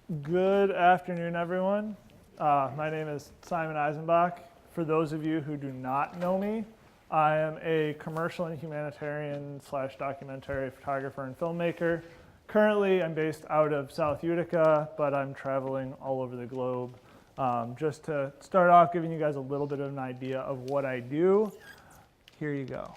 Good afternoon, everyone. My name is Simon Eisenbach. For those of you who do not know me, I am a commercial and humanitarian / documentary photographer and filmmaker. Currently, I'm based out of South Utica, but I'm traveling all over the globe. Just to start off, giving you guys a little bit of an idea of what I do, here you go.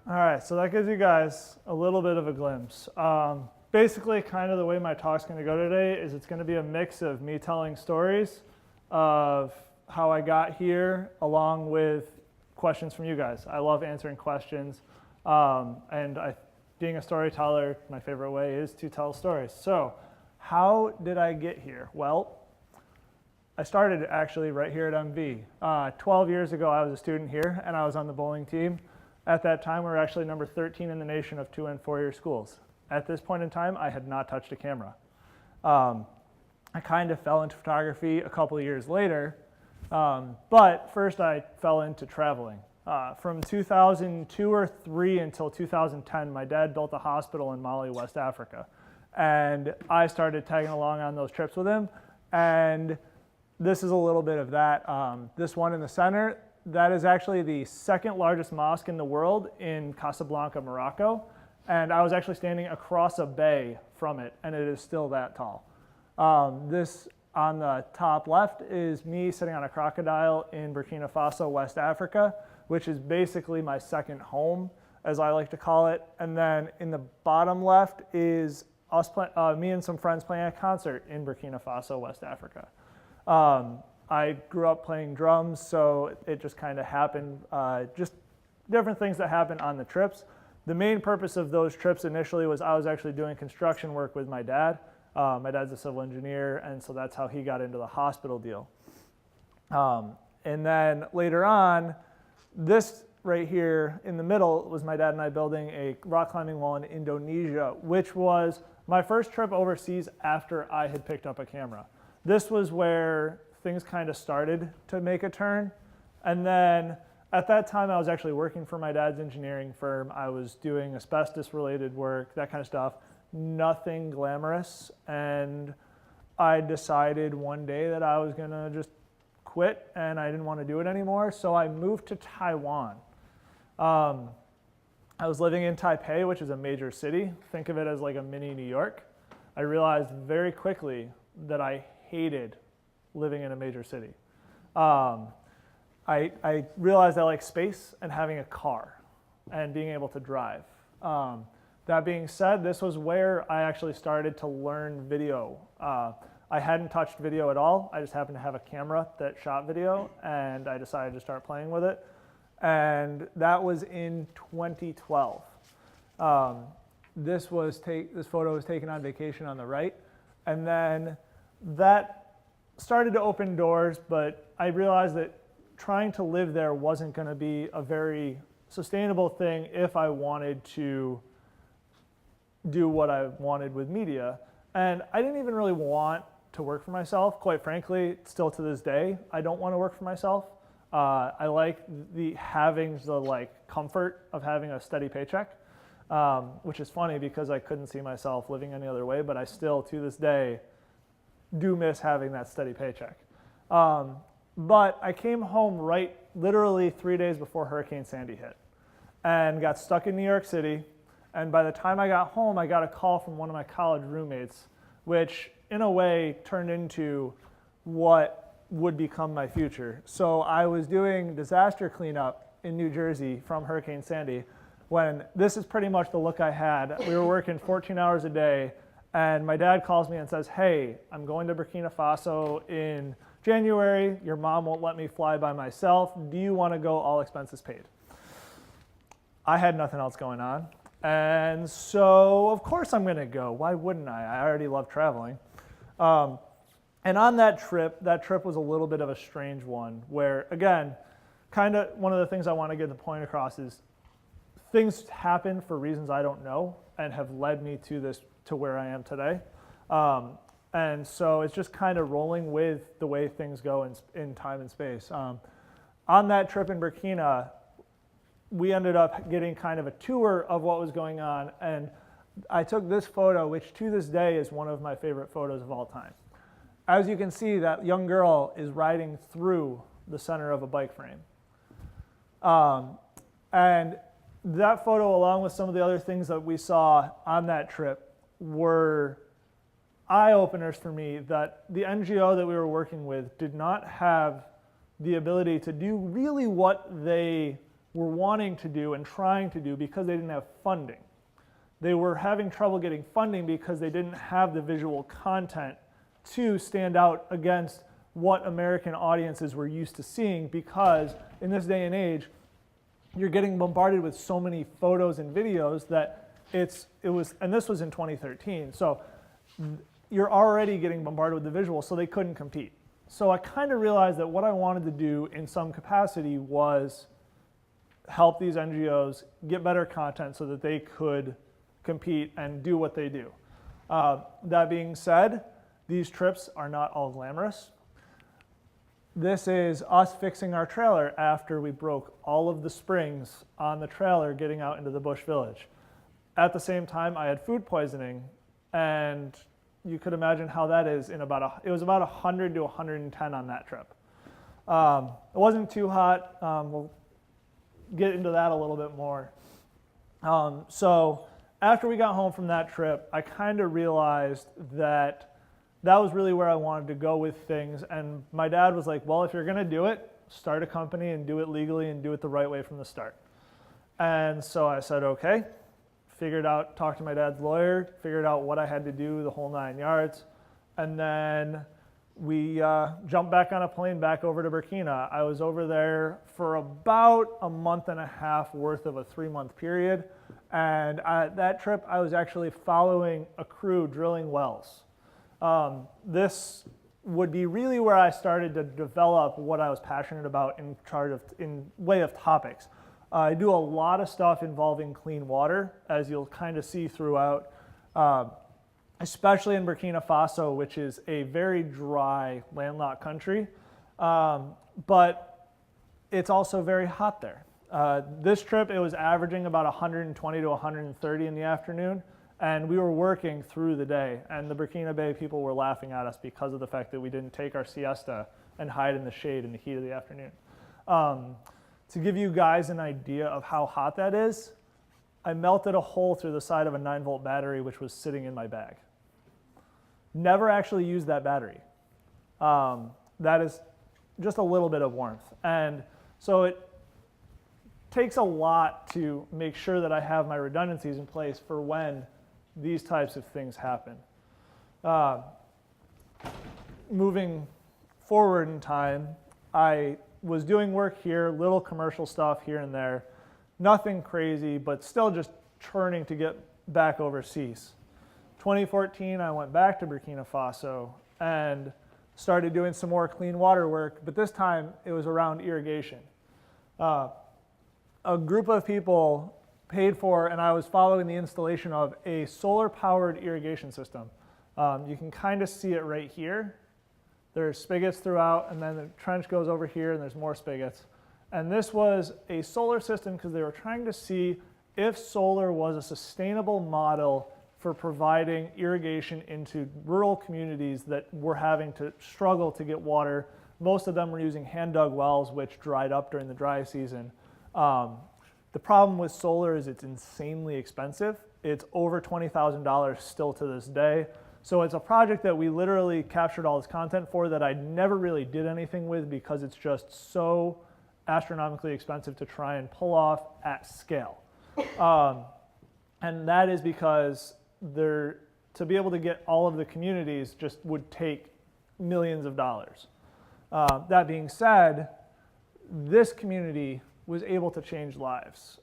All right, so that gives you guys a little bit of a glimpse. Basically, kind of the way my talk's going to go today is it's going to be a mix of me telling stories of how I got here, along with questions from you guys. I love answering questions, being a storyteller, my favorite way is to tell stories. So, how did I get here? Well, I started actually right here at MV. 12 years ago, I was a student here, and I was on the bowling team. At that time, we were actually number 13 in the nation of 2- and 4-year schools. At this point in time, I had not touched a camera. I kind of fell into photography a couple of years later, but first I fell into traveling. From 2002 or 3 until 2010, my dad built a hospital in Mali, West Africa. And I started tagging along on those trips with him. And this is a little bit of that. This one in the center, that is actually the second largest mosque in the world in Casablanca, Morocco. And I was actually standing across a bay from it, and it is still that tall. This on the top left is me sitting on a crocodile in Burkina Faso, West Africa, which is basically my second home, as I like to call it. And then in the bottom left is me and some friends playing a concert in Burkina Faso, West Africa. I grew up playing drums, so it just kind of happened, just different things that happen on the trips. The main purpose of those trips initially was I was actually doing construction work with my dad. My dad's a civil engineer, and so that's how he got into the hospital deal. And then later on, this right here in the middle was my dad and I building a rock climbing wall in Indonesia, which was my first trip overseas after I had picked up a camera. This was where things kind of started to make a turn. And then at that time, I was actually working for my dad's engineering firm. I was doing asbestos-related work, that kind of stuff. Nothing glamorous. And I decided one day that I was gonna just quit and I didn't want to do it anymore. So I moved to Taiwan. I was living in Taipei, which is a major city. Think of it as like a mini New York. I realized very quickly that I hated living in a major city. I realized I like space and having a car and being able to drive. That being said, this was where I actually started to learn video. I hadn't touched video at all. I just happened to have a camera that shot video, and I decided to start playing with it. And that was in 2012. This photo was taken on vacation on the right, and then that started to open doors, but I realized that trying to live there wasn't going to be a very sustainable thing if I wanted to do what I wanted with media. And I didn't even really want to work for myself. Quite frankly, still to this day, I don't want to work for myself. I like having the comfort of having a steady paycheck, which is funny because I couldn't see myself living any other way, but I still, to this day, do miss having that steady paycheck. But I came home literally 3 days before Hurricane Sandy hit and got stuck in New York City. And by the time I got home, I got a call from one of my college roommates, which in a way turned into what would become my future. So I was doing disaster cleanup in New Jersey from Hurricane Sandy when this is pretty much the look I had. We were working 14 hours a day, and my dad calls me and says, hey, I'm going to Burkina Faso in January. Your mom won't let me fly by myself. Do you want to go, all expenses paid? I had nothing else going on. And so, of course I'm going to go. Why wouldn't I? I already love traveling. And on that trip was a little bit of a strange one where, again, kind of one of the things I want to get the point across is things happen for reasons I don't know and have led me to where I am today. And so it's just kind of rolling with the way things go in time and space. On that trip in Burkina, we ended up getting kind of a tour of what was going on, and I took this photo, which to this day is one of my favorite photos of all time. As you can see, that young girl is riding through the center of a bike frame. And that photo, along with some of the other things that we saw on that trip, were eye-openers for me that the NGO that we were working with did not have the ability to do really what they were wanting to do and trying to do because they didn't have funding. They were having trouble getting funding because they didn't have the visual content to stand out against what American audiences were used to seeing, because in this day and age, you're getting bombarded with so many photos and videos that and this was in 2013, so you're already getting bombarded with the visuals, so they couldn't compete. So I kind of realized that what I wanted to do in some capacity was help these NGOs get better content so that they could compete and do what they do. That being said, these trips are not all glamorous. This is us fixing our trailer after we broke all of the springs on the trailer getting out into the bush village. At the same time, I had food poisoning, and you could imagine how that is it was about 100 to 110 on that trip. It wasn't too hot. We'll get into that a little bit more. So after we got home from that trip, I kind of realized that was really where I wanted to go with things. And my dad was like, well, if you're going to do it, start a company and do it legally and do it the right way from the start. And so I said, okay. Talked to my dad's lawyer, figured out what I had to do, the whole 9 yards. And then we jumped back on a plane back over to Burkina. I was over there for about a month and a half worth of a 3-month period. And at that trip, I was actually following a crew drilling wells. This would be really where I started to develop what I was passionate about in way of topics. I do a lot of stuff involving clean water, as you'll kind of see throughout, especially in Burkina Faso, which is a very dry, landlocked country, but it's also very hot there. This trip, it was averaging about 120 to 130 in the afternoon, and we were working through the day, and the Burkina Bay people were laughing at us because of the fact that we didn't take our siesta and hide in the shade in the heat of the afternoon. To give you guys an idea of how hot that is, I melted a hole through the side of a 9-volt battery which was sitting in my bag. Never actually used that battery. That is just a little bit of warmth. And so it takes a lot to make sure that I have my redundancies in place for when these types of things happen. Moving forward in time, I was doing work here, little commercial stuff here and there, nothing crazy, but still just churning to get back overseas. 2014, I went back to Burkina Faso and started doing some more clean water work, but this time it was around irrigation. a group of people paid for, and I was following the installation of a solar-powered irrigation system. You can kind of see it right here. There's spigots throughout, and then the trench goes over here, and there's more spigots. And this was a solar system because they were trying to see if solar was a sustainable model for providing irrigation into rural communities that were having to struggle to get water. Most of them were using hand-dug wells, which dried up during the dry season. The problem with solar is it's insanely expensive. It's over $20,000 still to this day. So it's a project that we literally captured all this content for that I never really did anything with because it's just so astronomically expensive to try and pull off at scale. And that is because to be able to get all of the communities just would take millions of dollars. That being said, this community was able to change lives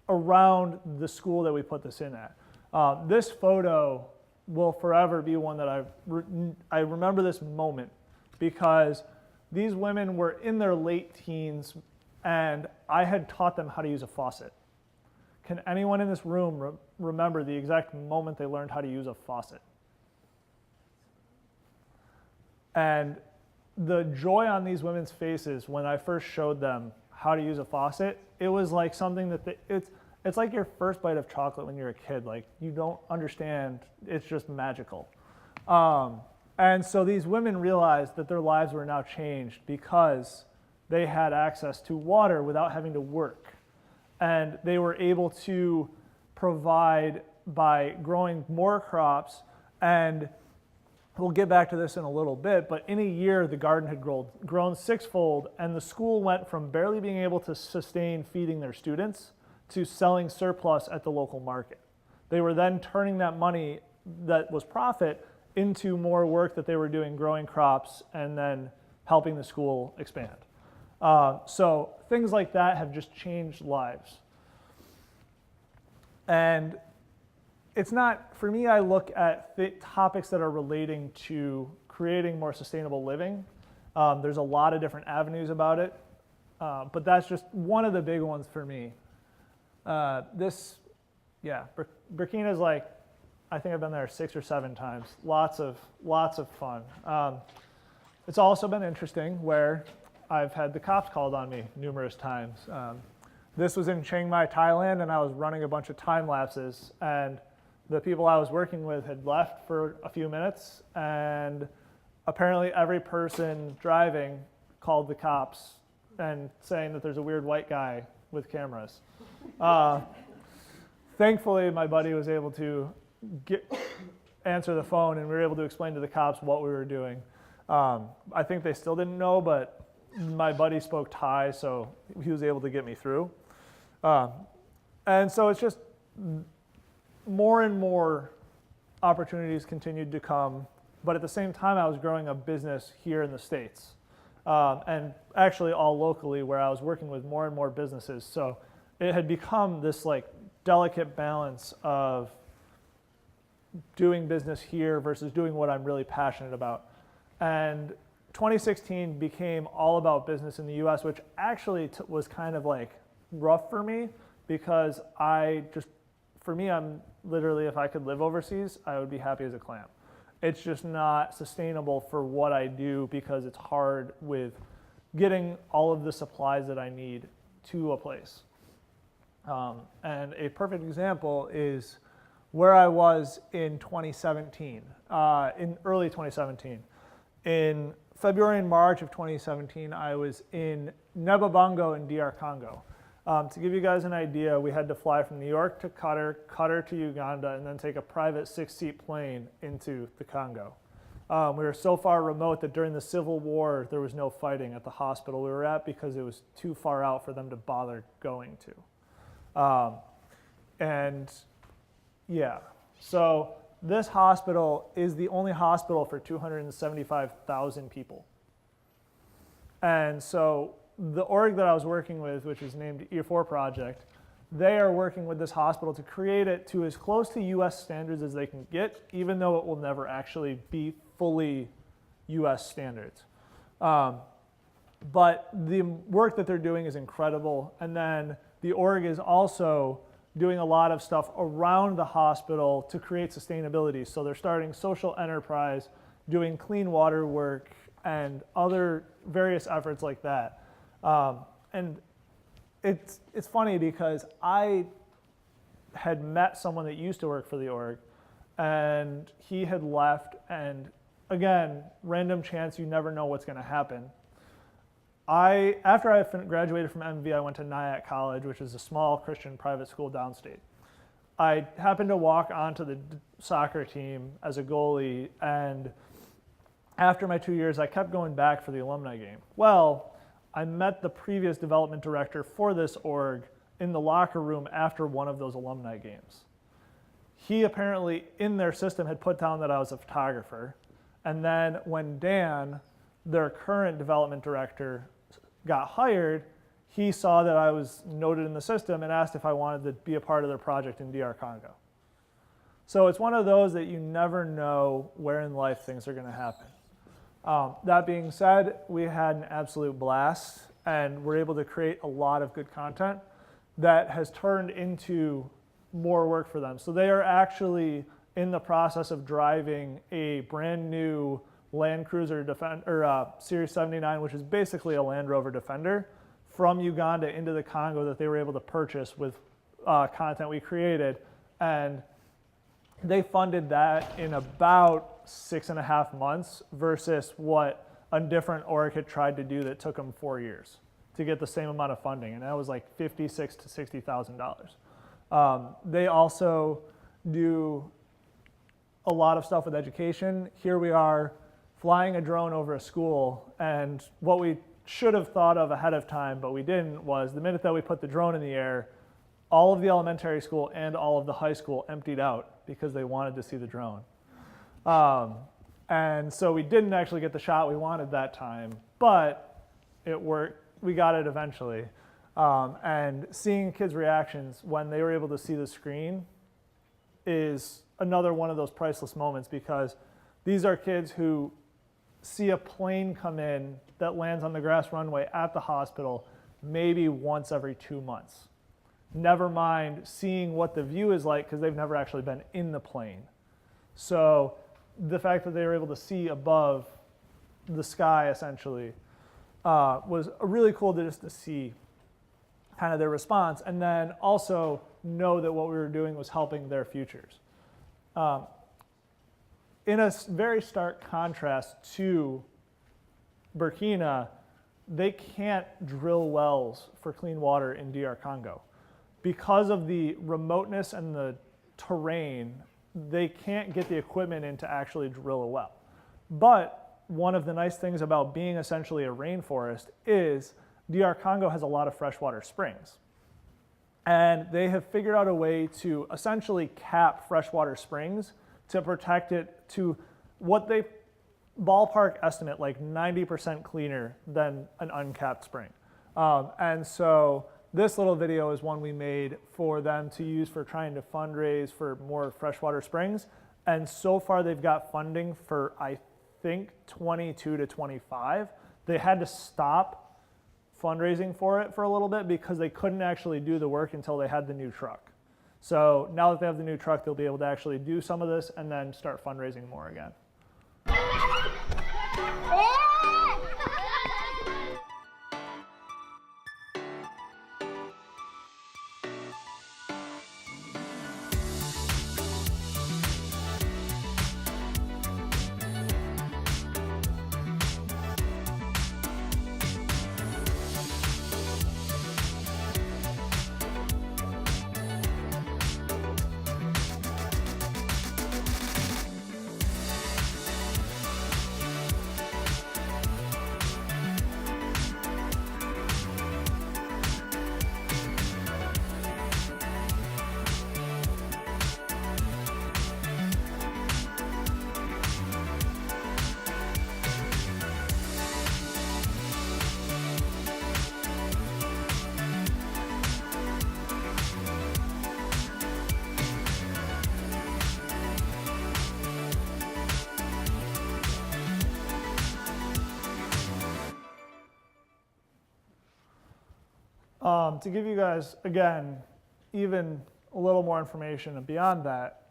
around the school that we put this in at. This photo will forever be one that I remember this moment because these women were in their late teens and I had taught them how to use a faucet. Can anyone in this room remember the exact moment they learned how to use a faucet? And the joy on these women's faces when I first showed them how to use a faucet, it was like something that it's like your first bite of chocolate when you're a kid. Like you don't understand, it's just magical. And so these women realized that their lives were now changed because they had access to water without having to work. And they were able to provide by growing more crops. And we'll get back to this in a little bit, but in a year, the garden had grown sixfold, and the school went from barely being able to sustain feeding their students to selling surplus at the local market. They were then turning that money that was profit into more work that they were doing growing crops and then helping the school expand. So things like that have just changed lives. And it's not, for me, I look at the topics that are relating to creating more sustainable living. There's a lot of different avenues about it, but that's just one of the big ones for me. Burkina's like, I think I've been there 6 or 7 times. Lots of fun. It's also been interesting where I've had the cops called on me numerous times. This was in Chiang Mai, Thailand, and I was running a bunch of time lapses, and the people I was working with had left for a few minutes, and apparently every person driving called the cops and saying that there's a weird white guy with cameras. Thankfully, my buddy was able to answer the phone, and we were able to explain to the cops what we were doing. I think they still didn't know, but my buddy spoke Thai, so he was able to get me through. And so it's just more and more opportunities continued to come, but at the same time, I was growing a business here in the States, and actually all locally where I was working with more and more businesses. So it had become this like delicate balance of doing business here versus doing what I'm really passionate about. And 2016 became all about business in the US, which actually was kind of like rough for me because for me, I'm literally, if I could live overseas, I would be happy as a clam. It's just not sustainable for what I do because it's hard with getting all of the supplies that I need to a place. And a perfect example is where I was in 2017, in early 2017. In February and March of 2017, I was in Nebabango in DR Congo. To give you guys an idea, we had to fly from New York to Qatar to Uganda, and then take a private 6-seat plane into the Congo. We were so far remote that during the Civil War, there was no fighting at the hospital we were at because it was too far out for them to bother going to. So this hospital is the only hospital for 275,000 people. And so the org that I was working with, which is named E4 Project, they are working with this hospital to create it to as close to US standards as they can get, even though it will never actually be fully US standards. But the work that they're doing is incredible. And then the org is also doing a lot of stuff around the hospital to create sustainability. So they're starting social enterprise, doing clean water work, and other various efforts like that. And it's funny because I had met someone that used to work for the org, and he had left, and again, random chance, you never know what's going to happen. After I graduated from MV, I went to Nyack College, which is a small Christian private school downstate. I happened to walk onto the soccer team as a goalie, and after my 2 years, I kept going back for the alumni game. Well, I met the previous development director for this org in the locker room after one of those alumni games. He apparently, in their system, had put down that I was a photographer. And then when Dan, their current development director, got hired, he saw that I was noted in the system and asked if I wanted to be a part of their project in DR Congo. So it's one of those that you never know where in life things are going to happen. That being said, we had an absolute blast, and we're able to create a lot of good content that has turned into more work for them. So they are actually in the process of driving a brand new Land Cruiser Series 79, which is basically a Land Rover Defender, from Uganda into the Congo that they were able to purchase with content we created. And they funded that in about 6.5 months versus what a different org had tried to do that took them 4 years to get the same amount of funding. And that was like $56,000 to $60,000. They also do a lot of stuff with education. Here we are flying a drone over a school, and what we should have thought of ahead of time, but we didn't, was the minute that we put the drone in the air, all of the elementary school and all of the high school emptied out because they wanted to see the drone. And so we didn't actually get the shot we wanted that time, but it worked. We got it eventually. And seeing kids' reactions when they were able to see the screen is another one of those priceless moments, because these are kids who see a plane come in that lands on the grass runway at the hospital maybe once every 2 months. Never mind seeing what the view is like, because they've never actually been in the plane. So the fact that they were able to see above the sky essentially was really cool to see kind of their response, and then also know that what we were doing was helping their futures. In a very stark contrast to Burkina, they can't drill wells for clean water in DR Congo. Because of the remoteness and the terrain, they can't get the equipment in to actually drill a well. But one of the nice things about being essentially a rainforest is DR Congo has a lot of freshwater springs. And they have figured out a way to essentially cap freshwater springs to protect it to what they ballpark estimate like 90% cleaner than an uncapped spring. And so this little video is one we made for them to use for trying to fundraise for more freshwater springs. And so far they've got funding for, I think, 22 to 25. They had to stop fundraising for it for a little bit because they couldn't actually do the work until they had the new truck. So now that they have the new truck, they'll be able to actually do some of this and then start fundraising more again. To give you guys, again, even a little more information and beyond that,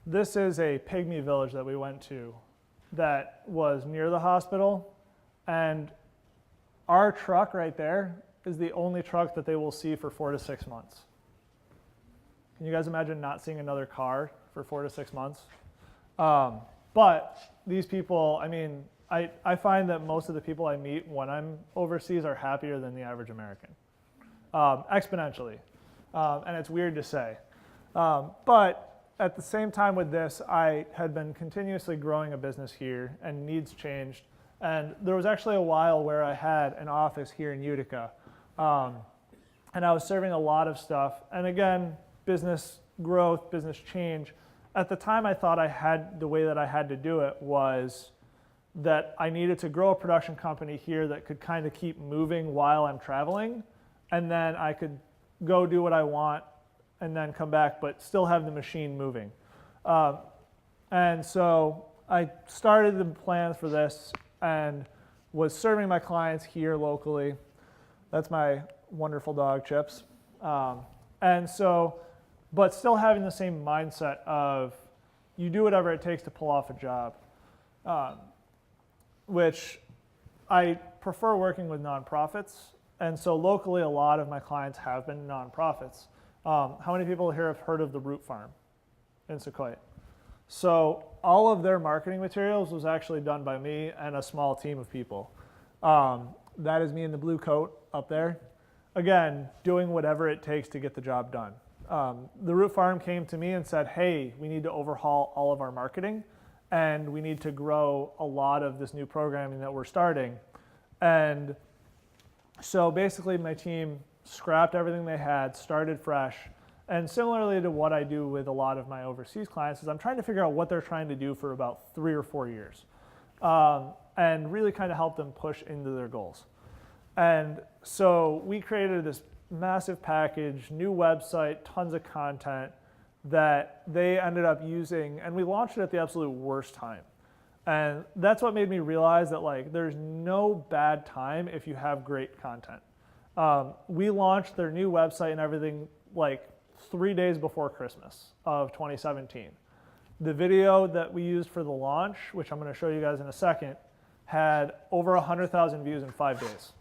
this is a pygmy village that we went to that was near the hospital, and our truck right there is the only truck that they will see for 4 to 6 months. Can you guys imagine not seeing another car for 4 to 6 months? But these people, I mean, I find that most of the people I meet when I'm overseas are happier than the average American, exponentially. And it's weird to say. But at the same time with this, I had been continuously growing a business here and needs changed. And there was actually a while where I had an office here in Utica. And I was serving a lot of stuff. And again, business growth, business change. At the time, I thought the way that I had to do it was that I needed to grow a production company here that could kind of keep moving while I'm traveling. And then I could go do what I want and then come back, but still have the machine moving. And so I started the plans for this and was serving my clients here locally. That's my wonderful dog, Chips. And so, but still having the same mindset of you do whatever it takes to pull off a job, which I prefer working with nonprofits. And so locally, a lot of my clients have been nonprofits. How many people here have heard of the Root Farm in Sequoia? So all of their marketing materials was actually done by me and a small team of people. That is me in the blue coat up there. Again, doing whatever it takes to get the job done. The Root Farm came to me and said, hey, we need to overhaul all of our marketing and we need to grow a lot of this new programming that we're starting. And so basically my team scrapped everything they had, started fresh, and similarly to what I do with a lot of my overseas clients is I'm trying to figure out what they're trying to do for about 3 or 4 years and really kind of help them push into their goals. And so we created this massive package, new website, tons of content that they ended up using, and we launched it at the absolute worst time. And that's what made me realize that like there's no bad time if you have great content. We launched their new website and everything like 3 days before Christmas of 2017. The video that we used for the launch, which I'm going to show you guys in a second, had over 100,000 views in 5 days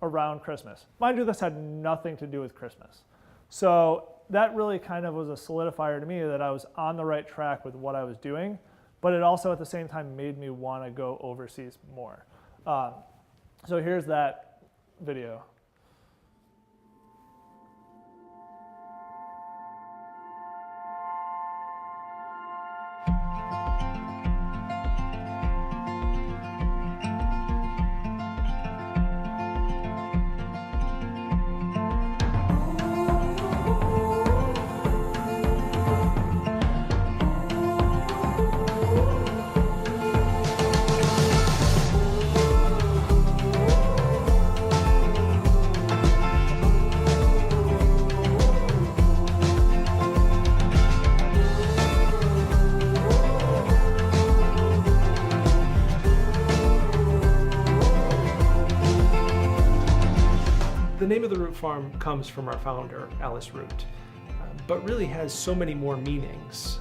around Christmas. Mind you, this had nothing to do with Christmas. So that really kind of was a solidifier to me that I was on the right track with what I was doing, but it also at the same time made me want to go overseas more. So here's that video. The name of the Root Farm comes from our founder, Alice Root, but really has so many more meanings.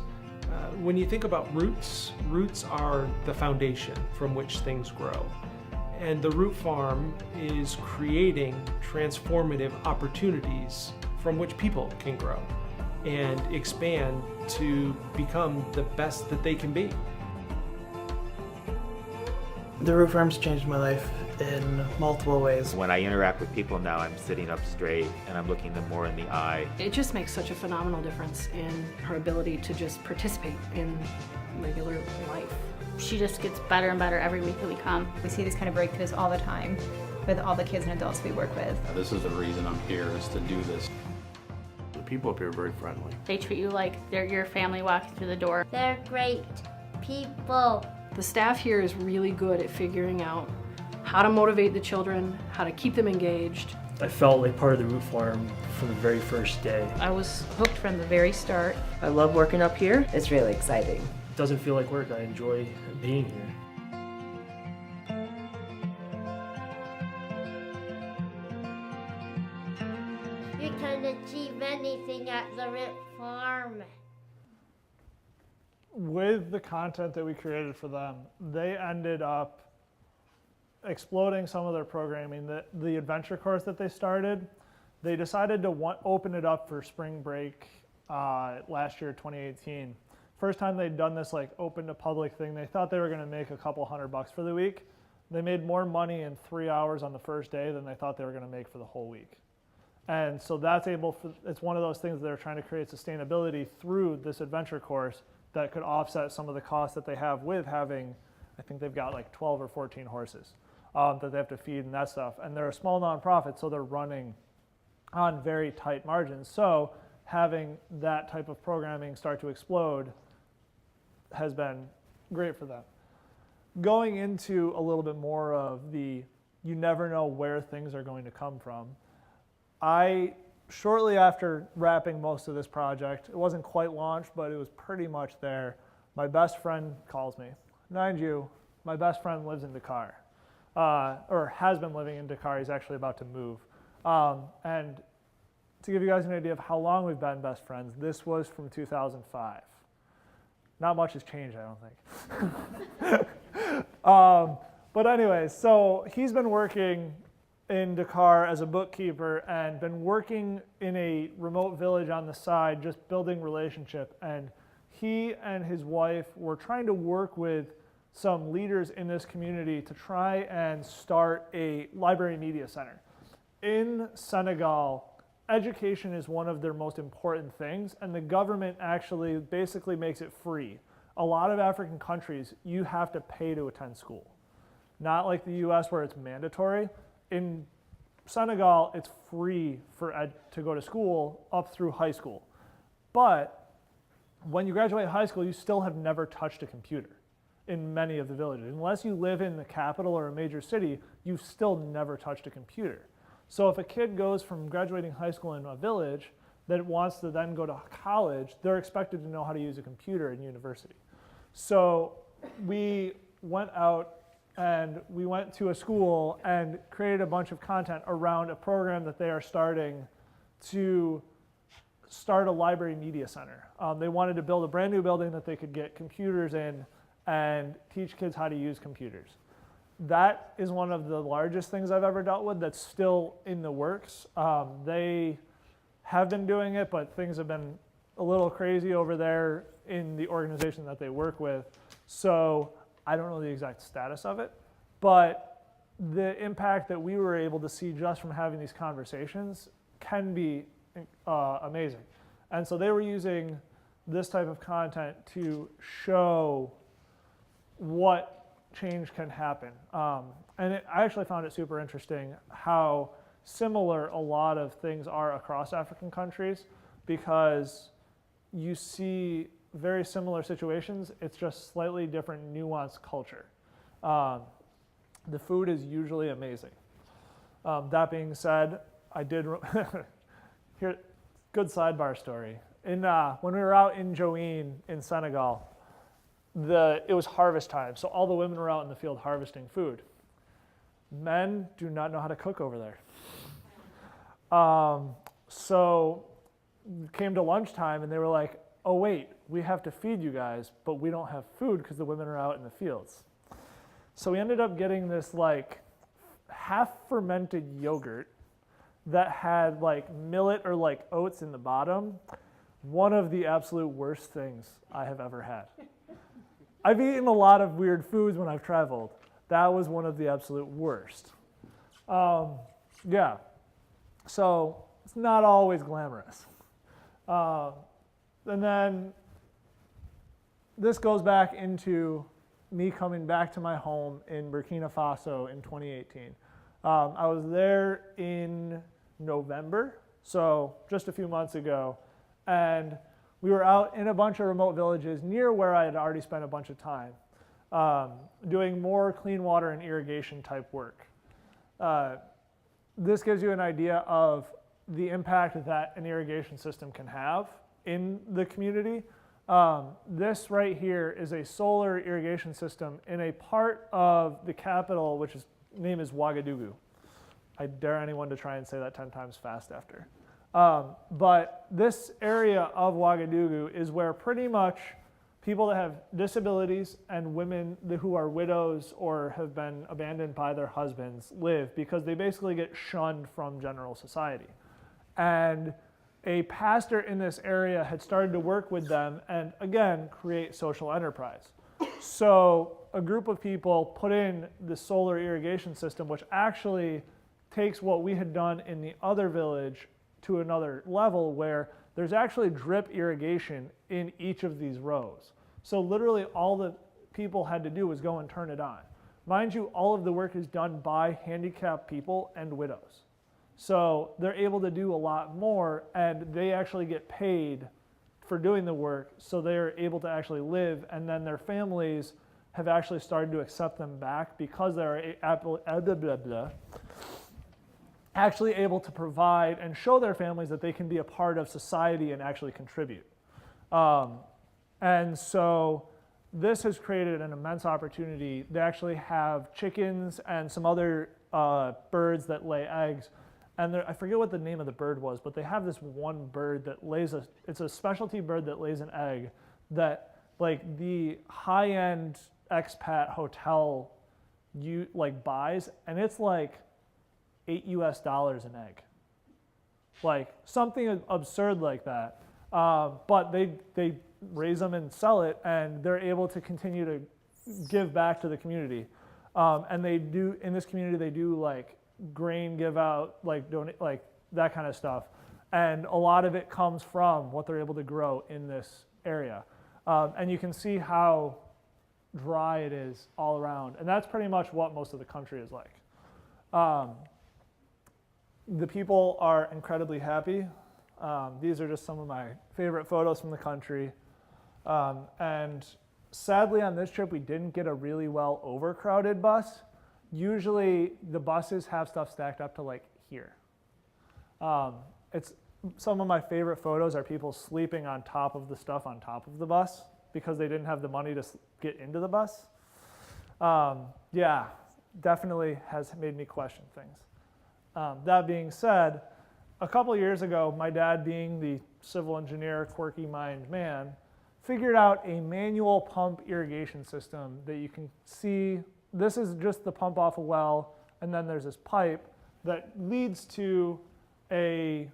When you think about roots, roots are the foundation from which things grow. And the Root Farm is creating transformative opportunities from which people can grow and expand to become the best that they can be. The Root Farm's changed my life in multiple ways. When I interact with people now, I'm sitting up straight and I'm looking them more in the eye. It just makes such a phenomenal difference in her ability to just participate in regular life. She just gets better and better every week that we come. We see these kind of breakthroughs all the time with all the kids and adults we work with. This is the reason I'm here, is to do this. The people up here are very friendly. They treat you like they're your family walking through the door. They're great people. The staff here is really good at figuring out how to motivate the children, how to keep them engaged. I felt like part of the Root Farm from the very first day. I was hooked from the very start. I love working up here. It's really exciting. It doesn't feel like work. I enjoy being here. farm. With the content that we created for them, they ended up exploding some of their programming. The adventure course that they started, they decided to open it up for spring break last year, 2018. First time they'd done this like open to public thing, they thought they were going to make a couple $100 for the week. They made more money in 3 hours on the first day than they thought they were going to make for the whole week. And so it's one of those things that they're trying to create sustainability through this adventure course that could offset some of the costs that they have with having, I think they've got like 12 or 14 horses that they have to feed and that stuff. And they're a small nonprofit, so they're running on very tight margins. So having that type of programming start to explode has been great for them. Going into a little bit more of you never know where things are going to come from. Shortly after wrapping most of this project, it wasn't quite launched, but it was pretty much there. My best friend calls me. Mind you, my best friend lives in Dakar, or has been living in Dakar. He's actually about to move. And to give you guys an idea of how long we've been best friends, this was from 2005. Not much has changed, I don't think. But anyway, so he's been working in Dakar as a bookkeeper and been working in a remote village on the side, just building relationship. And he and his wife were trying to work with some leaders in this community to try and start a library media center. In Senegal, education is one of their most important things, and the government actually basically makes it free. A lot of African countries, you have to pay to attend school. Not like the US where it's mandatory. In Senegal, it's free to go to school up through high school. But when you graduate high school, you still have never touched a computer in many of the villages. Unless you live in the capital or a major city, you've still never touched a computer. So if a kid goes from graduating high school in a village that wants to then go to college, they're expected to know how to use a computer in university. So we went out and we went to a school and created a bunch of content around a program that they are starting to start a library media center. They wanted to build a brand new building that they could get computers in and teach kids how to use computers. That is one of the largest things I've ever dealt with that's still in the works. They have been doing it, but things have been a little crazy over there in the organization that they work with. So I don't know the exact status of it, but the impact that we were able to see just from having these conversations can be amazing. And so they were using this type of content to show what change can happen. I actually found it super interesting how similar a lot of things are across African countries, because you see very similar situations. It's just slightly different, nuanced culture. The food is usually amazing. That being said, I did here. Good sidebar story. When we were out in Joine in Senegal, it was harvest time, so all the women were out in the field harvesting food. Men do not know how to cook over there. So it came to lunchtime and they were like, oh wait, we have to feed you guys, but we don't have food because the women are out in the fields. So we ended up getting this like half fermented yogurt that had like millet or like oats in the bottom. One of the absolute worst things I have ever had. I've eaten a lot of weird foods when I've traveled. That was one of the absolute worst. Yeah, so it's not always glamorous. And then this goes back into me coming back to my home in Burkina Faso in 2018. I was there in November, so just a few months ago, and we were out in a bunch of remote villages near where I had already spent a bunch of time, doing more clean water and irrigation type work. This gives you an idea of the impact that an irrigation system can have in the community. This right here is a solar irrigation system in a part of the capital, which is name is Ouagadougou. I dare anyone to try and say that 10 times fast after. But this area of Ouagadougou is where pretty much people that have disabilities and women who are widows or have been abandoned by their husbands live, because they basically get shunned from general society. And a pastor in this area had started to work with them and, again, create social enterprise. So a group of people put in the solar irrigation system, which actually takes what we had done in the other village to another level, where there's actually drip irrigation in each of these rows. So literally all the people had to do was go and turn it on. Mind you, all of the work is done by handicapped people and widows. So they're able to do a lot more, and they actually get paid for doing the work, so they're able to actually live, and then their families have actually started to accept them back because they're actually able to provide and show their families that they can be a part of society and actually contribute. And so this has created an immense opportunity. They actually have chickens and some other birds that lay eggs. And I forget what the name of the bird was, but they have this one bird that lays it's a specialty bird that lays an egg that like the high-end expat hotel buys, and it's like $8 an egg. Like something absurd like that. But they raise them and sell it, and they're able to continue to give back to the community. And they do, in this community, they do like grain give out, like donate, like that kind of stuff. And a lot of it comes from what they're able to grow in this area. And you can see how dry it is all around. And that's pretty much what most of the country is like. The people are incredibly happy. These are just some of my favorite photos from the country. And sadly on this trip, we didn't get a really well overcrowded bus. Usually the buses have stuff stacked up to like here. It's some of my favorite photos are people sleeping on top of the stuff on top of the bus because they didn't have the money to get into the bus. Yeah, definitely has made me question things. That being said, a couple years ago, my dad, being the civil engineer, quirky mind man, figured out a manual pump irrigation system that you can see. This is just the pump off a well, and then there's this pipe that leads to a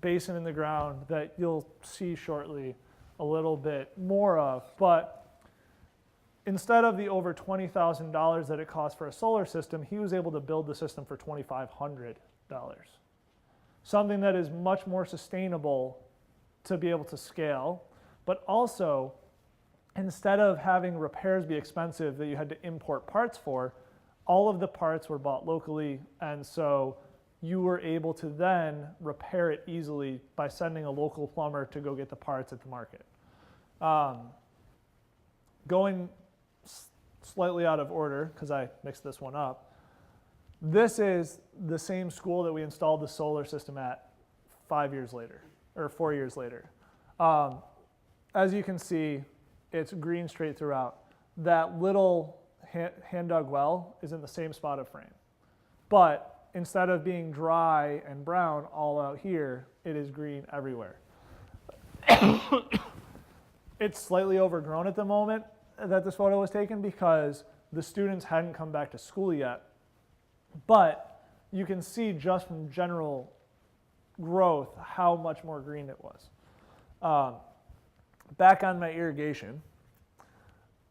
basin in the ground that you'll see shortly a little bit more of. But instead of the over $20,000 that it cost for a solar system, he was able to build the system for $2,500. Something that is much more sustainable to be able to scale, but also instead of having repairs be expensive that you had to import parts for, all of the parts were bought locally, and so you were able to then repair it easily by sending a local plumber to go get the parts at the market. Going slightly out of order, because I mixed this one up, this is the same school that we installed the solar system at 5 years later, or 4 years later. As you can see, it's green straight throughout. That little hand-dug well is in the same spot of frame. But instead of being dry and brown all out here, it is green everywhere. It's slightly overgrown at the moment that this photo was taken because the students hadn't come back to school yet. But you can see just from general growth how much more green it was. Back on my irrigation.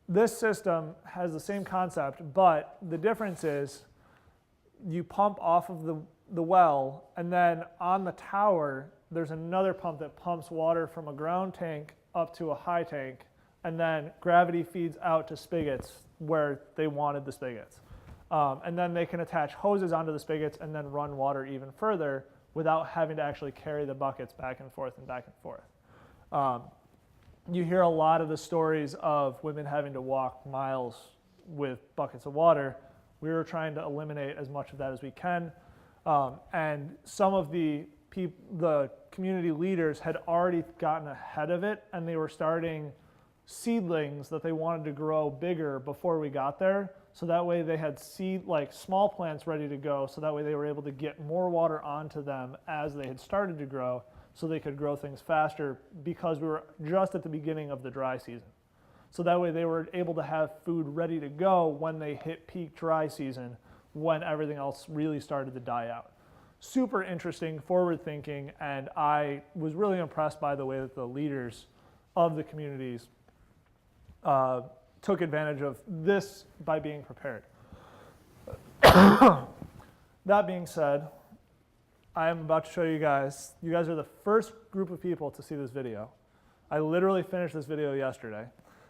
This system has the same concept, but the difference is you pump off of the well, and then on the tower, there's another pump that pumps water from a ground tank up to a high tank, and then gravity feeds out to spigots where they wanted the spigots. And then they can attach hoses onto the spigots and then run water even further without having to actually carry the buckets back and forth and back and forth. You hear a lot of the stories of women having to walk miles with buckets of water. We were trying to eliminate as much of that as we can. And some of the community leaders had already gotten ahead of it, and they were starting seedlings that they wanted to grow bigger before we got there, So that way they had seed, like small plants ready to go. So that way they were able to get more water onto them as they had started to grow, so they could grow things faster, because we were just at the beginning of the dry season. So that way they were able to have food ready to go when they hit peak dry season, when everything else really started to die out. Super interesting, forward thinking, and I was really impressed by the way that the leaders of the communities took advantage of this by being prepared. That being said, I am about to show you guys are the first group of people to see this video. I literally finished this video yesterday.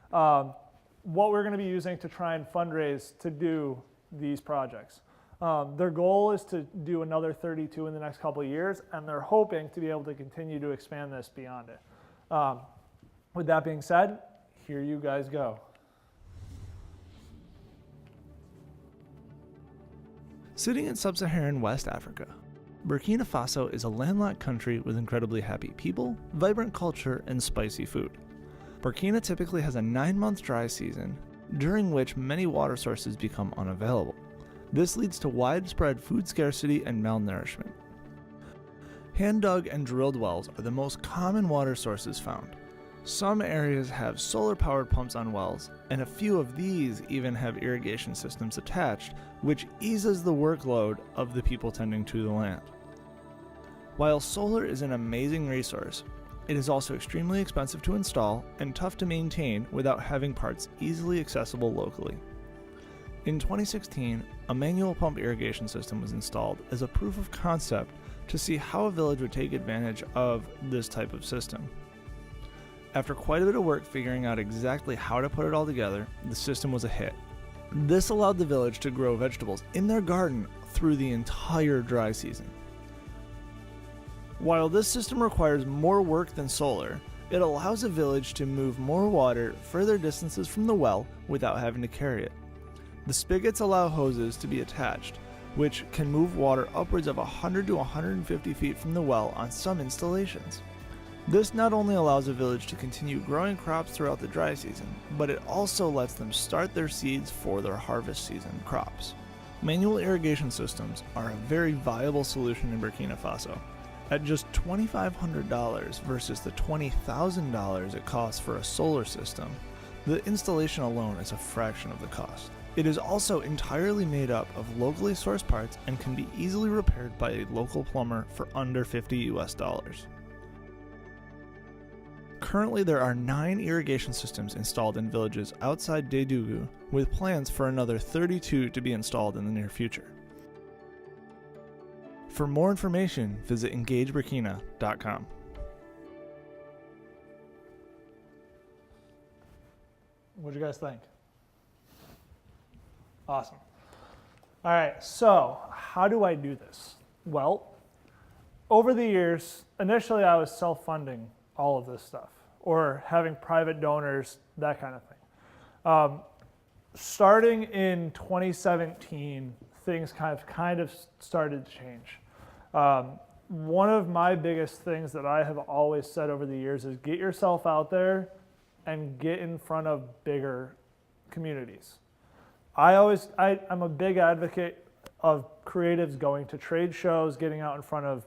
What we're going to be using to try and fundraise to do these projects. Their goal is to do another 32 in the next couple of years, and they're hoping to be able to continue to expand this beyond it. With that being said, here you guys go. Sitting in sub-Saharan West Africa, Burkina Faso is a landlocked country with incredibly happy people, vibrant culture, and spicy food. Burkina typically has a 9-month dry season, during which many water sources become unavailable. This leads to widespread food scarcity and malnourishment. Hand-dug and drilled wells are the most common water sources found. Some areas have solar-powered pumps on wells, and a few of these even have irrigation systems attached, which eases the workload of the people tending to the land. While solar is an amazing resource, it is also extremely expensive to install and tough to maintain without having parts easily accessible locally. In 2016, a manual pump irrigation system was installed as a proof of concept to see how a village would take advantage of this type of system. After quite a bit of work figuring out exactly how to put it all together, the system was a hit. This allowed the village to grow vegetables in their garden through the entire dry season. While this system requires more work than solar, it allows a village to move more water further distances from the well without having to carry it. The spigots allow hoses to be attached, which can move water upwards of 100 to 150 feet from the well on some installations. This not only allows a village to continue growing crops throughout the dry season, but it also lets them start their seeds for their harvest season crops. Manual irrigation systems are a very viable solution in Burkina Faso. At just $2,500 versus the $20,000 it costs for a solar system, the installation alone is a fraction of the cost. It is also entirely made up of locally sourced parts and can be easily repaired by a local plumber for under $50 US. Currently, there are 9 irrigation systems installed in villages outside Dédougou, with plans for another 32 to be installed in the near future. For more information, visit engageburkina.com. What do you guys think? Awesome. All right, so how do I do this? Well, over the years, initially I was self-funding all of this stuff, or having private donors, that kind of thing. Starting in 2017, things kind of started to change. One of my biggest things that I have always said over the years is get yourself out there and get in front of bigger communities. I'm a big advocate of creatives going to trade shows, getting out in front of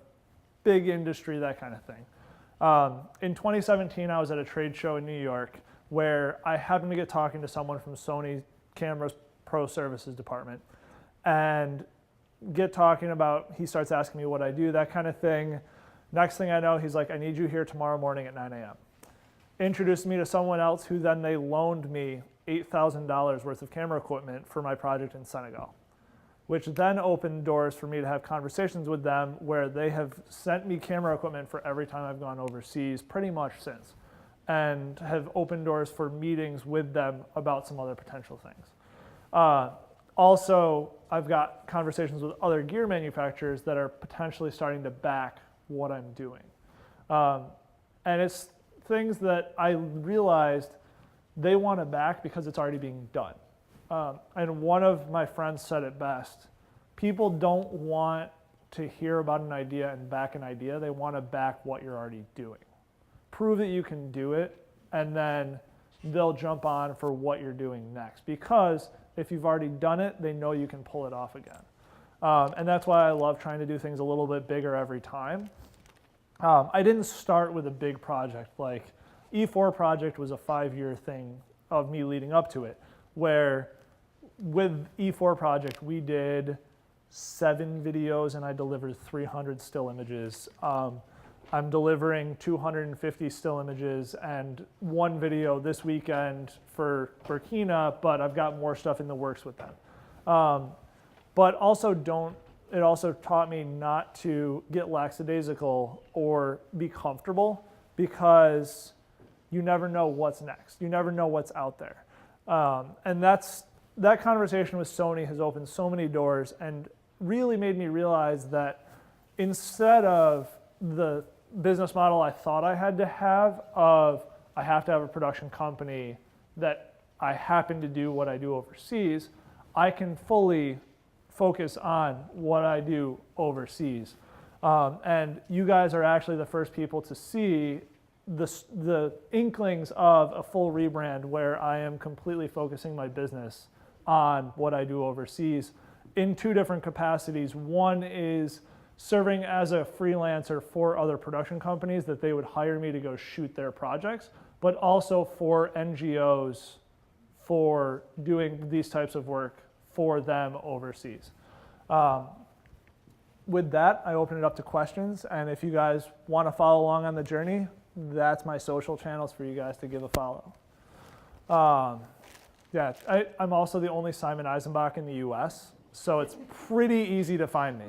big industry, that kind of thing. In 2017, I was at a trade show in New York where I happened to get talking to someone from Sony Cameras Pro Services Department, and get talking about, he starts asking me what I do, that kind of thing. Next thing I know, he's like, I need you here tomorrow morning at 9 a.m. Introduced me to someone else who then they loaned me $8,000 worth of camera equipment for my project in Senegal, which then opened doors for me to have conversations with them where they have sent me camera equipment for every time I've gone overseas pretty much since, and have opened doors for meetings with them about some other potential things. Also, I've got conversations with other gear manufacturers that are potentially starting to back what I'm doing. And it's things that I realized they want to back because it's already being done. And one of my friends said it best. People don't want to hear about an idea and back an idea. They want to back what you're already doing. Prove that you can do it, and then they'll jump on for what you're doing next. Because If you've already done it, they know you can pull it off again. And that's why I love trying to do things a little bit bigger every time. I didn't start with a big project. Like E4 project was a 5-year thing of me leading up to it, where with E4 project, we did 7 videos and I delivered 300 still images. I'm delivering 250 still images and 1 video this weekend for Burkina, but I've got more stuff in the works with them. But also it also taught me not to get lackadaisical or be comfortable, because you never know what's next. You never know what's out there. And that conversation with Sony has opened so many doors and really made me realize that instead of the business model I thought I had to have of I have to have a production company that I happen to do what I do overseas, I can fully focus on what I do overseas. And you guys are actually the first people to see the inklings of a full rebrand where I am completely focusing my business on what I do overseas in 2 different capacities. One is serving as a freelancer for other production companies that they would hire me to go shoot their projects, but also for NGOs for doing these types of work for them overseas. With that, I open it up to questions, and if you guys want to follow along on the journey, that's my social channels for you guys to give a follow. Yeah, I'm also the only Simon Eisenbach in the US, so it's pretty easy to find me.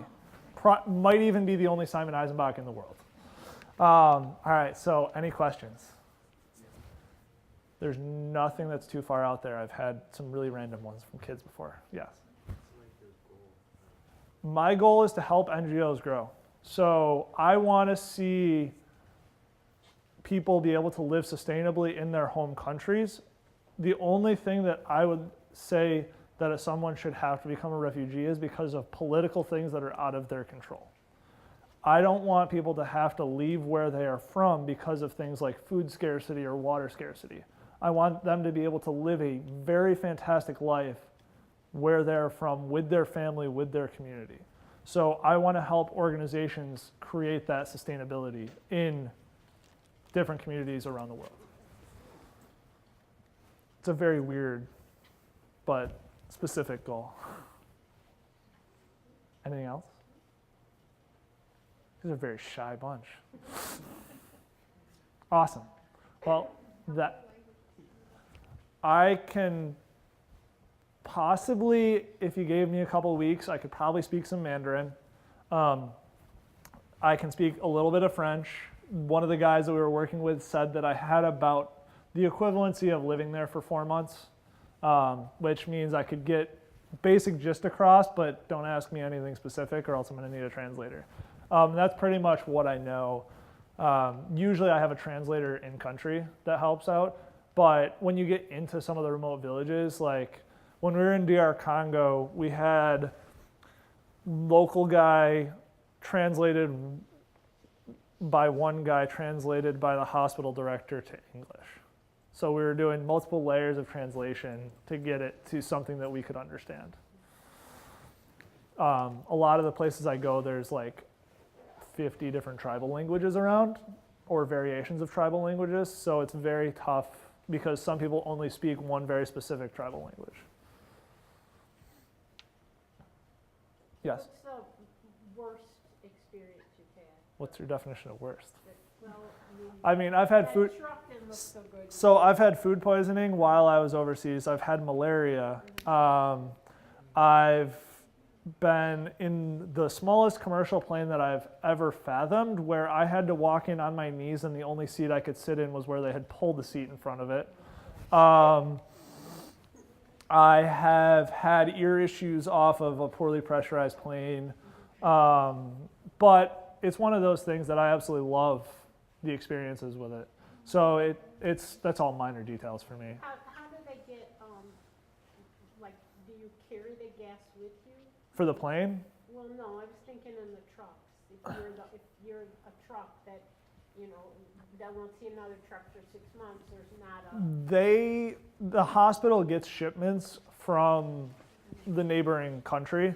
Might even be the only Simon Eisenbach in the world. All right, so any questions? There's nothing that's too far out there. I've had some really random ones from kids before. Yes. My goal is to help NGOs grow. So I want to see people be able to live sustainably in their home countries. The only thing that I would say that someone should have to become a refugee is because of political things that are out of their control. I don't want people to have to leave where they are from because of things like food scarcity or water scarcity. I want them to be able to live a very fantastic life where they're from, with their family, with their community. So I want to help organizations create that sustainability in different communities around the world. It's a very weird but specific goal. Anything else? These are a very shy bunch. Awesome. Well, I can possibly, if you gave me a couple weeks, I could probably speak some Mandarin. I can speak a little bit of French. One of the guys that we were working with said that I had about the equivalency of living there for 4 months, which means I could get basic gist across, but don't ask me anything specific or else I'm going to need a translator. That's pretty much what I know. Usually I have a translator in country that helps out, but when you get into some of the remote villages, like when we were in DR Congo, we had local guy translated by one guy, translated by the hospital director to English. So we were doing multiple layers of translation to get it to something that we could understand. A lot of the places I go, there's like 50 different tribal languages around, or variations of tribal languages, so it's very tough because some people only speak one very specific tribal language. Yes? What's the worst experience you've had? What's your definition of worst? Well, I mean, I've had food. Truck didn't look so good. So I've had food poisoning while I was overseas. I've had malaria. I've been in the smallest commercial plane that I've ever fathomed, where I had to walk in on my knees and the only seat I could sit in was where they had pulled the seat in front of it. I have had ear issues off of a poorly pressurized plane. But it's one of those things that I absolutely love the experiences with it. So that's all minor details for me. How do they get, like, do you carry the gas with you? For the plane? Well, no, I was thinking in the trucks. If you're a truck that, you know, that won't see another truck for 6 months, there's not a... The hospital gets shipments from the neighboring country,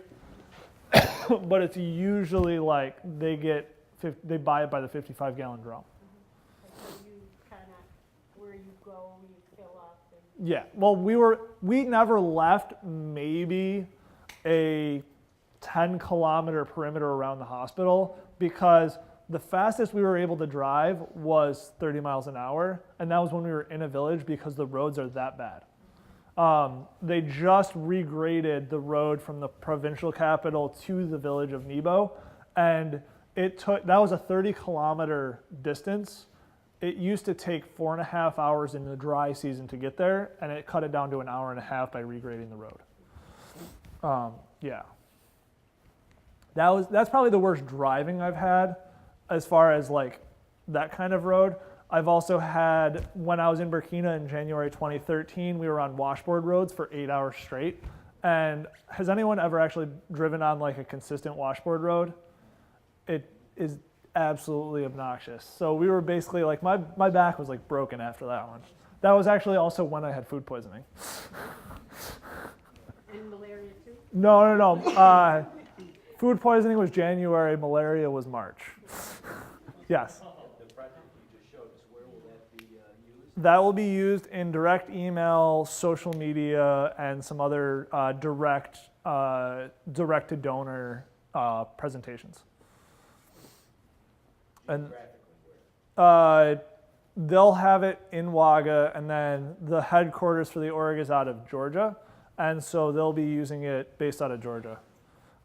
but it's usually like they buy it by the 55-gallon drum. So you kind of, where you go, you fill up. And Yeah, well, we never left maybe a 10-kilometer perimeter around the hospital because the fastest we were able to drive was 30 miles an hour, and that was when we were in a village because the roads are that bad. They just regraded the road from the provincial capital to the village of Nebo, and that was a 30-kilometer distance. It used to take 4.5 hours in the dry season to get there, and it cut it down to an hour and a half by regrading the road. Yeah. That's probably the worst driving I've had as far as like that kind of road. I've also had, when I was in Burkina in January 2013, we were on washboard roads for 8 hours straight. And has anyone ever actually driven on like a consistent washboard road? It is absolutely obnoxious. So we were basically like, my back was like broken after that one. That was actually also when I had food poisoning. And malaria too? No. Food poisoning was January, malaria was March. Yes. The project you just showed us, where will that be used? That will be used in direct email, social media, and some other direct to donor presentations. And they'll have it in Wagga, and then the headquarters for the org is out of Georgia, and so they'll be using it based out of Georgia.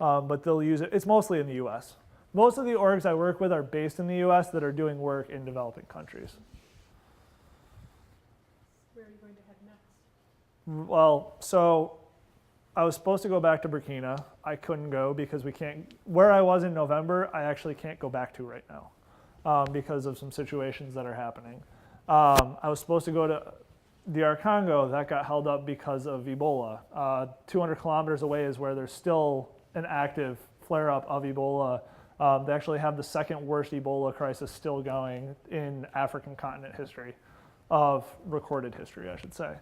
But they'll use it, it's mostly in the US. Most of the orgs I work with are based in the US that are doing work in developing countries. Where are you going to head next? Well, so I was supposed to go back to Burkina. I couldn't go because where I was in November, I actually can't go back to right now because of some situations that are happening. I was supposed to go to DR Congo. That got held up because of Ebola. 200 kilometers away is where there's still an active flare-up of Ebola. They actually have the second worst Ebola crisis still going in African continent history, of recorded history, I should say.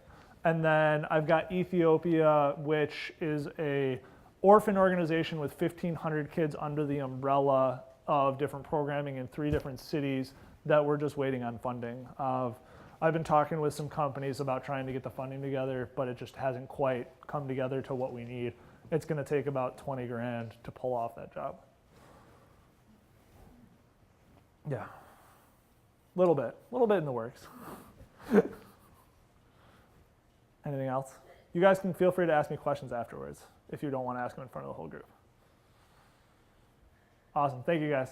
And then I've got Ethiopia, which is a orphan organization with 1,500 kids under the umbrella of different programming in 3 different cities that we're just waiting on funding. I've been talking with some companies about trying to get the funding together, but it just hasn't quite come together to what we need. It's going to take about 20 grand to pull off that job. Yeah, little bit in the works. Anything else? You guys can feel free to ask me questions afterwards if you don't want to ask them in front of the whole group. Awesome, thank you guys.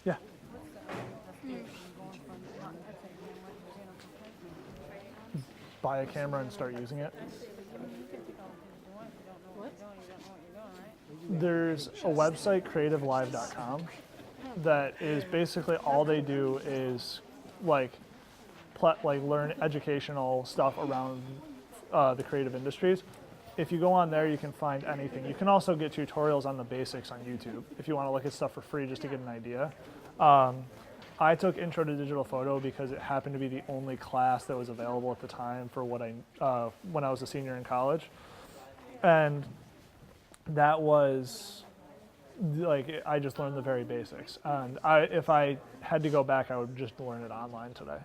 Yeah. Buy a camera and start using it. There's a website, creativelive.com, that is basically all they do is like learn educational stuff around the creative industries. If you go on there, you can find anything. You can also get tutorials on the basics on YouTube if you want to look at stuff for free just to get an idea. I took Intro to Digital Photo because it happened to be the only class that was available at the time for what when I was a senior in college. And that was like, I just learned the very basics. And if I had to go back, I would just learn it online today.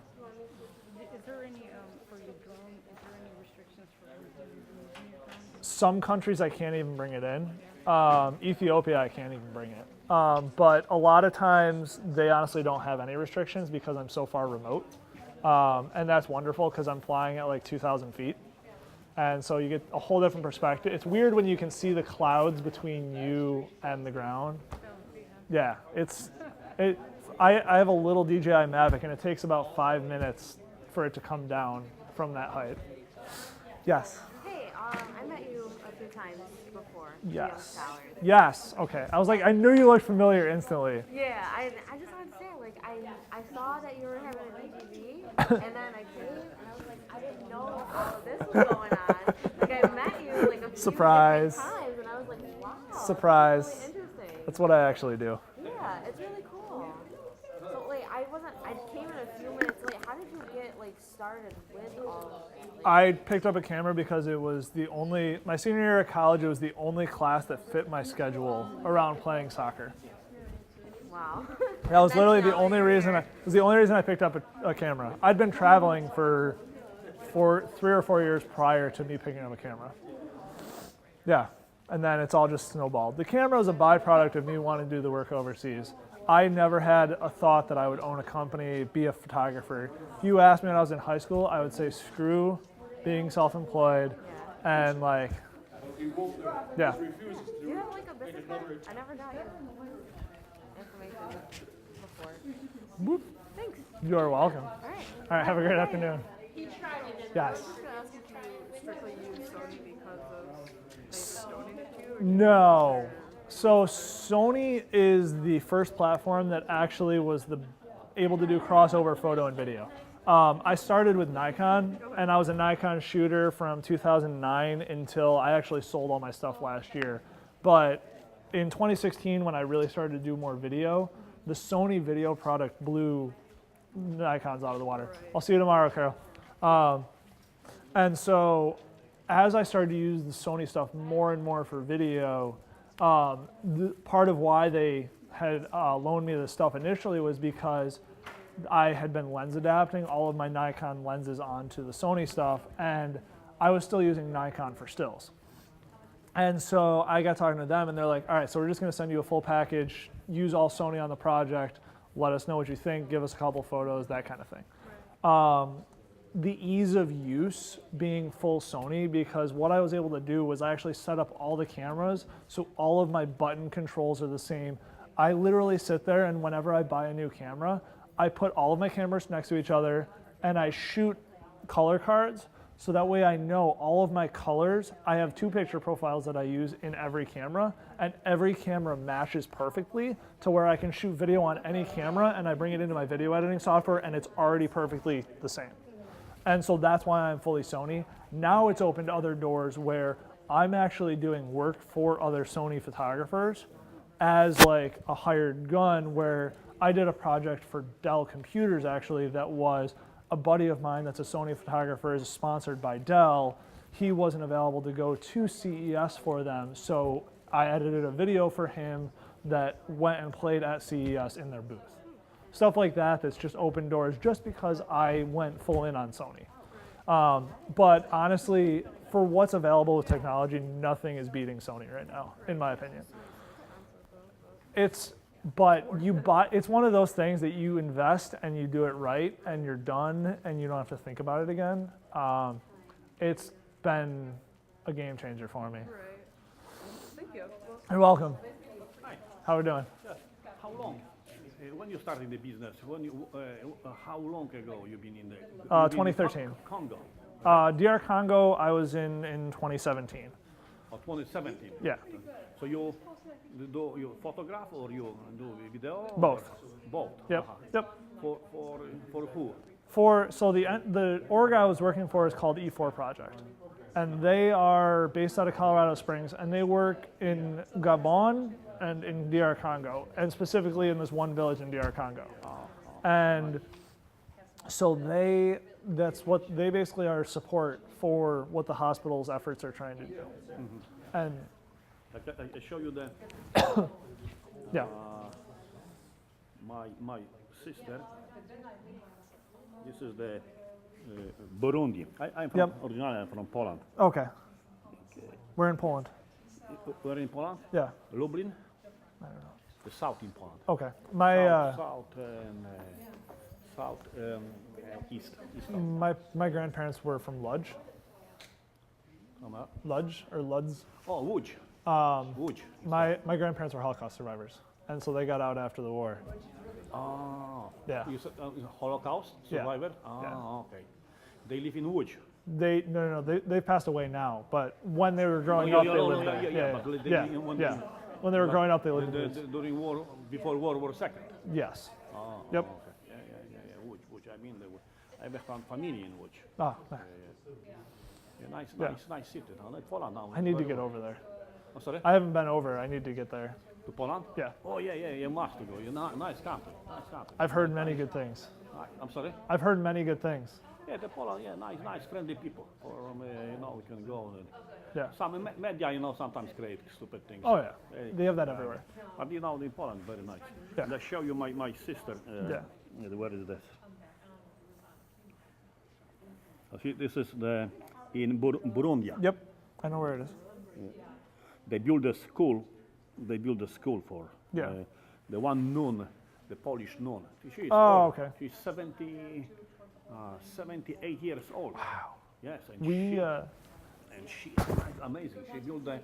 Is there any, for your drone, is there any restrictions for using your drone? Some countries I can't even bring it in. Ethiopia, I can't even bring it. But a lot of times they honestly don't have any restrictions because I'm so far remote. And that's wonderful because I'm flying at like 2,000 feet. And so you get a whole different perspective. It's weird when you can see the clouds between you and the ground. Yeah, I have a little DJI Mavic and it takes about 5 minutes for it to come down from that height. Yes? Hey, I met you a few times before. Yes. Yes. Okay. I was like, I knew you looked familiar instantly. Yeah, I just wanted to say, like, I saw that you were having an AGV, and then I came, and I was like, I didn't know all of this was going on. Like, I met you, like, a few Surprise. different times, and I was like, wow. Surprise. That's really interesting. That's what I actually do. Yeah, it's really cool. So, like, I came in a few minutes late. How did you get, like, started with all of it? Like, I picked up a camera because it was my senior year of college, it was the only class that fit my schedule around playing soccer. wow. That was literally the only reason I picked up a camera. I'd been traveling for 3 or 4 years prior to me picking up a camera. Yeah, and then it's all just snowballed. The camera was a byproduct of me wanting to do the work overseas. I never had a thought that I would own a company, be a photographer. If you asked me when I was in high school, I would say screw being self-employed and like, yeah. Do you have, like, a business card? I never got your information before. Whoop. Thanks. You are welcome. All right. All right, have a great afternoon. Yes. I was going to ask if you strictly use Sony because they donated to you. No. So Sony is the first platform that actually was able to do crossover photo and video. I started with Nikon, and I was a Nikon shooter from 2009 until I actually sold all my stuff last year. But in 2016, when I really started to do more video, the Sony video product blew Nikon's out of the water. I'll see you tomorrow, Carol. And so as I started to use the Sony stuff more and more for video, part of why they had loaned me this stuff initially was because I had been lens adapting all of my Nikon lenses onto the Sony stuff, and I was still using Nikon for stills. And so I got talking to them, and they're like, all right, so we're just going to send you a full package, use all Sony on the project, let us know what you think, give us a couple photos, that kind of thing. The ease of use being full Sony, because what I was able to do was I actually set up all the cameras, so all of my button controls are the same. I literally sit there, and whenever I buy a new camera, I put all of my cameras next to each other, and I shoot color cards, so that way I know all of my colors. I have 2 picture profiles that I use in every camera, and every camera matches perfectly to where I can shoot video on any camera, and I bring it into my video editing software, and it's already perfectly the same. And so that's why I'm fully Sony. Now it's opened other doors where I'm actually doing work for other Sony photographers as like a hired gun, where I did a project for Dell Computers actually that was a buddy of mine that's a Sony photographer, is sponsored by Dell. He wasn't available to go to CES for them, so I edited a video for him that went and played at CES in their booth. Stuff like that that's just open doors just because I went full in on Sony. But honestly, for what's available with technology, nothing is beating Sony right now, in my opinion. It's one of those things that you invest and you do it right and you're done and you don't have to think about it again. It's been a game changer for me. Right. Thank you. You're welcome. Hi. How are we doing? How long? When you started the business, how long ago you've been in the 2013. Congo? DR Congo, I was in 2017. Oh, 2017? Yeah. So you photograph or you do video? Both. Both? Yep. Uh-huh. Yep. For who? So the org I was working for is called E4 Project. And they are based out of Colorado Springs, and they work in Gabon and in DR Congo, and specifically in this one village in DR Congo. And so they basically are support for what the hospital's efforts are trying to do. Mm-hmm. And I show you the yeah. My sister. This is the Burundi. I'm from originally I'm from Poland. Okay. We're in Poland. We're in Poland? Yeah. Lublin? I don't know. The south in Poland. Okay. South east. My grandparents were from Lodz. Lodz or Ludz. Oh, Łódź. Łódź. My grandparents were Holocaust survivors, and so they got out after the war. Oh. Yeah. You said Holocaust survivor? Yeah. Oh, okay. They live in Łódź. They passed away now, but when they were growing up, they lived there. When they were growing up, they lived there. During war, before World War II. Yes. Oh, Yep. okay. Yeah. Which I mean, I have a family in which. Ah, Nice city. Like Poland now. I need to get over there. I'm sorry? I haven't been over. I need to get there. To Poland? Yeah. Oh, yeah, you must go. You're nice country. Nice country. I've heard many good things. I'm sorry? I've heard many good things. Yeah, the Poland, nice, friendly people. We can go. Yeah. Some media, sometimes create stupid things. Oh, yeah. They have that everywhere. But in Poland, very nice. Yeah. And I show you my sister. Where is this? See, this is in Burundi. Yep, I know where it is. They built a school. They built a school for the one nun, the Polish nun. She's old. Okay. She's 78 years old. Wow. Yes, and she's amazing. She built they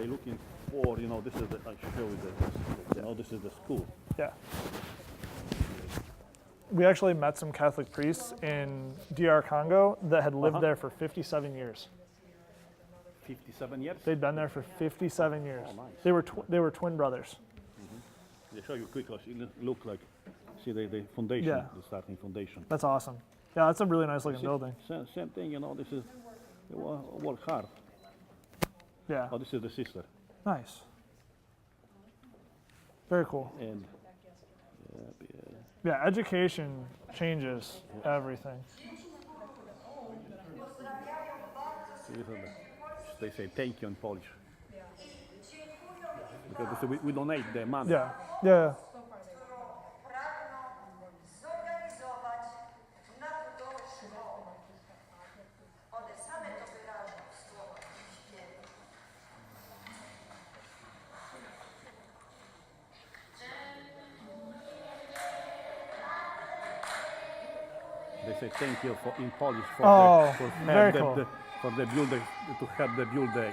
looking for this is I show you this is the school. Yeah. We actually met some Catholic priests in DR Congo that had lived there for 57 years. 57 years? They'd been there for 57 years. Oh, nice. They were twin brothers. They show you quickly. It look like, see the foundation, the starting foundation. That's awesome. Yeah, that's a really nice looking building. Same thing, this is they work hard. Yeah. Oh, this is the sister. Nice. Very cool. And yeah, education changes everything. They say thank you in Polish. Because we donate the money. Yeah. They say thank you in Polish for the builder to help the build the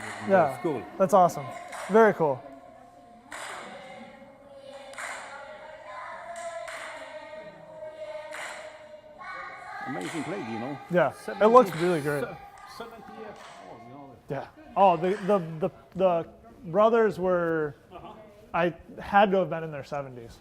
school. That's awesome. Very cool. Amazing lady, Yeah, it looks really great. 70 years old, Yeah. Oh, the brothers were, I had to have been in their 70s.